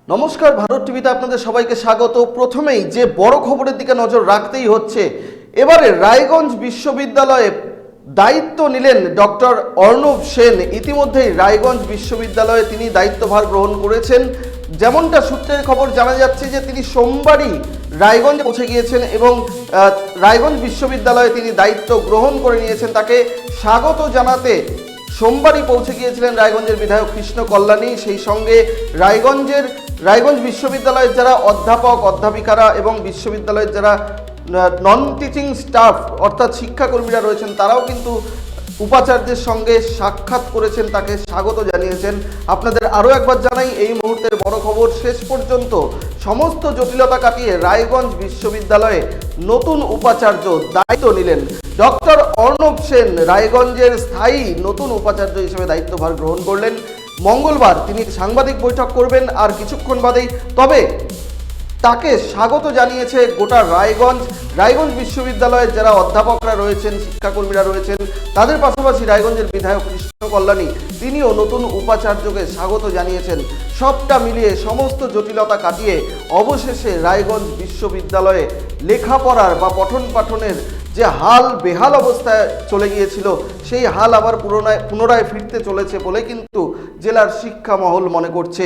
নমস্কার, ভারত টিভিতে আপনাদের সবাইকে স্বাগত। প্রথমেই যে বড় খবরের দিকে নজর রাখতেই হচ্ছে, এবারে রায়গঞ্জ বিশ্ববিদ্যালয়ে দায়িত্ব নিলেন ডক্টর অর্ণব সেন। ইতিমধ্যেই রায়গঞ্জ বিশ্ববিদ্যালয়ে তিনি দায়িত্বভার গ্রহণ করেছেন। যেমনটা সূত্রের খবর জানা যাচ্ছে যে তিনি সোমবারই রায়গঞ্জে পৌঁছে গিয়েছেন এবং রায়গঞ্জ বিশ্ববিদ্যালয়ে তিনি দায়িত্ব গ্রহণ করে নিয়েছেন। তাকে স্বাগত জানাতে সোমবারই পৌঁছে গিয়েছিলেন রায়গঞ্জের বিধায়ক কৃষ্ণ কল্যাণী। সেই সঙ্গে রায়গঞ্জ বিশ্ববিদ্যালয়ের যারা অধ্যাপক অধ্যাপিকারা এবং বিশ্ববিদ্যালয়ের যারা নন টিচিং স্টাফ অর্থাৎ শিক্ষাকর্মীরা রয়েছেন, তারাও কিন্তু উপাচার্যের সঙ্গে সাক্ষাৎ করেছেন, তাকে স্বাগত জানিয়েছেন। আপনাদের আরও একবার জানাই, এই মুহূর্তের বড় খবর, শেষ পর্যন্ত সমস্ত জটিলতা কাটিয়ে রায়গঞ্জ বিশ্ববিদ্যালয়ে নতুন উপাচার্য দায়িত্ব নিলেন ডক্টর অর্ণব সেন। রায়গঞ্জের স্থায়ী নতুন উপাচার্য হিসেবে দায়িত্বভার গ্রহণ করলেন। মঙ্গলবার তিনি সাংবাদিক বৈঠক করবেন আর কিছুক্ষণ বাদেই। তবে তাকে স্বাগত জানিয়েছে গোটা রায়গঞ্জ বিশ্ববিদ্যালয়ের যারা অধ্যাপকরা রয়েছেন, শিক্ষাকর্মীরা রয়েছেন, তাদের পাশাপাশি রায়গঞ্জের বিধায়ক কৃষ্ণ কল্যাণী তিনিও নতুন উপাচার্যকে স্বাগত জানিয়েছেন। সবটা মিলিয়ে সমস্ত জটিলতা কাটিয়ে অবশেষে রায়গঞ্জ বিশ্ববিদ্যালয়ে লেখাপড়ার বা পঠন পাঠনের যে হাল বেহাল অবস্থায় চলে গিয়েছিল, সেই হাল আবার পুনরায় ফিরতে চলেছে বলে কিন্তু জেলার শিক্ষা মহল মনে করছে।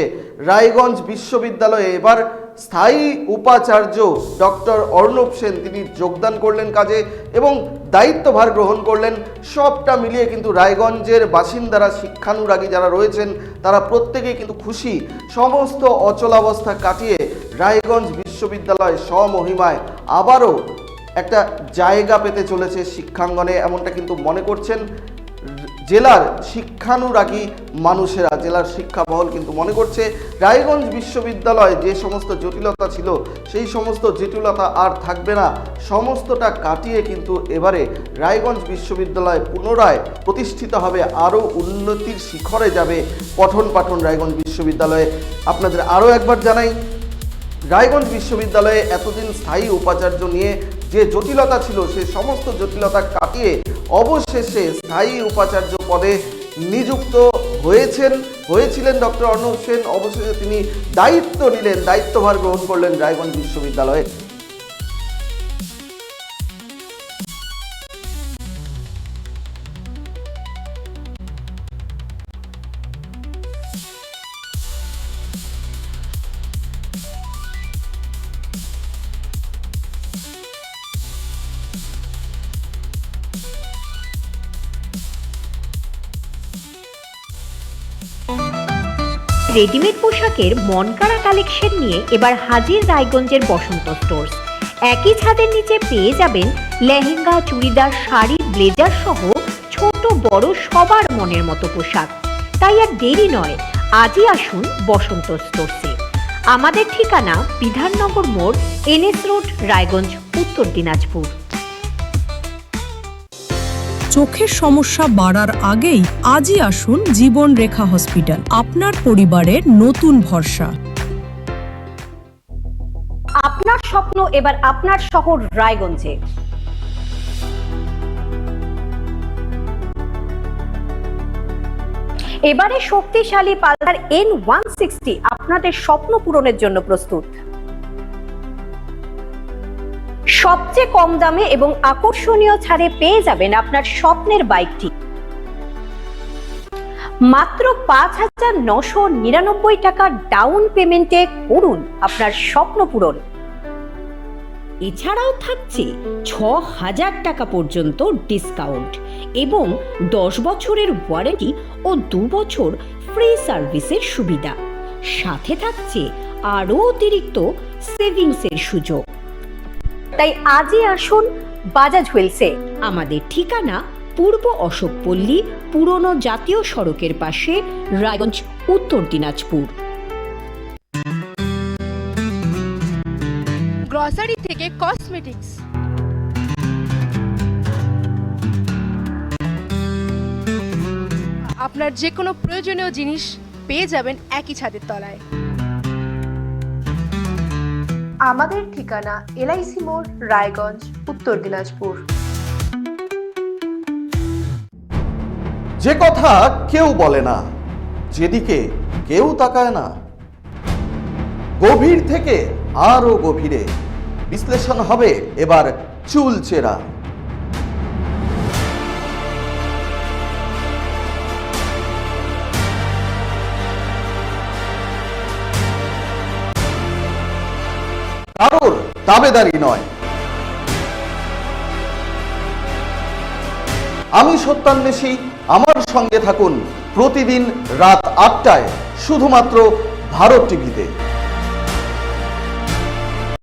রায়গঞ্জ বিশ্ববিদ্যালয়ে এবার স্থায়ী উপাচার্য ডক্টর অর্ণব সেন তিনি যোগদান করলেন কাজে এবং দায়িত্বভার গ্রহণ করলেন। সবটা মিলিয়ে কিন্তু রায়গঞ্জের বাসিন্দারা, শিক্ষানুরাগী যারা রয়েছেন, তারা প্রত্যেকেই কিন্তু খুশি। সমস্ত অচলাবস্থা কাটিয়ে রায়গঞ্জ বিশ্ববিদ্যালয় স্বমহিমায় আবারও একটা জায়গা পেতে চলেছে শিক্ষাঙ্গনে, এমনটা কিন্তু মনে করছেন জেলার শিক্ষানুরাগী মানুষেরা। জেলার শিক্ষা মহল কিন্তু মনে করছে রায়গঞ্জ বিশ্ববিদ্যালয়ে যে সমস্ত জটিলতা ছিল, সেই সমস্ত জটিলতা আর থাকবে না। সমস্তটা কাটিয়ে কিন্তু এবারে রায়গঞ্জ বিশ্ববিদ্যালয় পুনরায় প্রতিষ্ঠিত হবে, আরও উন্নতির শিখরে যাবে পঠন পাঠন রায়গঞ্জ বিশ্ববিদ্যালয়ে। আপনাদের আরও একবার জানাই, রায়গঞ্জ বিশ্ববিদ্যালয়ে এতদিন স্থায়ী উপাচার্য নিয়ে যে জটিলতা ছিল, সে সমস্ত জটিলতা কাটিয়ে অবশেষে স্থায়ী উপাচার্য পদে নিযুক্ত হয়েছিলেন ডক্টর অর্ণব সেন। অবশেষে তিনি দায়িত্ব নিলেন, দায়িত্বভার গ্রহণ করলেন রায়গঞ্জ বিশ্ববিদ্যালয়ে। রেডিমেড পোশাকের মনকাড়া কালেকশন নিয়ে এবার হাজির রায়গঞ্জের বসন্ত স্টোর্স। একই ছাদের নিচে পেয়ে যাবেন লেহেঙ্গা, চুড়িদার, শাড়ি, ব্লেজার সহ ছোট বড় সবার মনের মতো পোশাক। তাই আর দেরি নয়, আজই আসুন বসন্ত স্টোর্সে। আমাদের ঠিকানা বিধাননগর মোড়, NS রোড, রায়গঞ্জ, উত্তর দিনাজপুর। চোখের সমস্যা বাড়ার আগেই আজই আসুন জীবন রেখা হসপিটাল, আপনার পরিবারের নতুন ভরসা। আপনার স্বপ্ন এবার আপনার শহর রায়গঞ্জে। এবারে শক্তিশালী পালসার N160 আপনাদের স্বপ্ন পূরণের জন্য প্রস্তুত। সবচেয়ে কম দামে এবং আকর্ষণীয় ছাড়ে পেয়ে যাবেন আপনার স্বপ্নের বাইকটি মাত্র ৫,৯৯৯ টাকা ডাউন পেমেন্টে। করুন আপনার স্বপ্ন পূরণ। এছাড়াও থাকছে ৬,০০০ টাকা পর্যন্ত ডিসকাউন্ট এবং ১০ বছরের ওয়ারেন্টি ও ২ বছর ফ্রি সার্ভিসের সুবিধা। সাথে থাকছে আরও অতিরিক্ত সেভিংসের সুযোগ। তাই আজই আসুন বাজাজ হুইলসে। আমাদের ঠিকানা পূর্ব অশোকপল্লী, পুরনো জাতীয় সড়কের পাশে, রায়গঞ্জ, উত্তর দিনাজপুর। গ্রসারি থেকে কসমেটিক্স, আপনার যে কোনো প্রয়োজনীয় জিনিস পেয়ে যাবেন একই ছাদের তলায়। আমাদের ঠিকানা LIC মোড়, রায়গঞ্জ, উত্তর দিনাজপুর। যে কথা কেউ বলে না, যেদিকে কেউ তাকায় না, গভীর থেকে আরো গভীরে বিশ্লেষণ হবে এবার চুলচেরা। কারোর দাবেদারি নয়। আমি সত্যান্বেষী, আমার সঙ্গে থাকুন প্রতিদিন রাত ৮টায় শুধুমাত্র ভারত টিভিতে।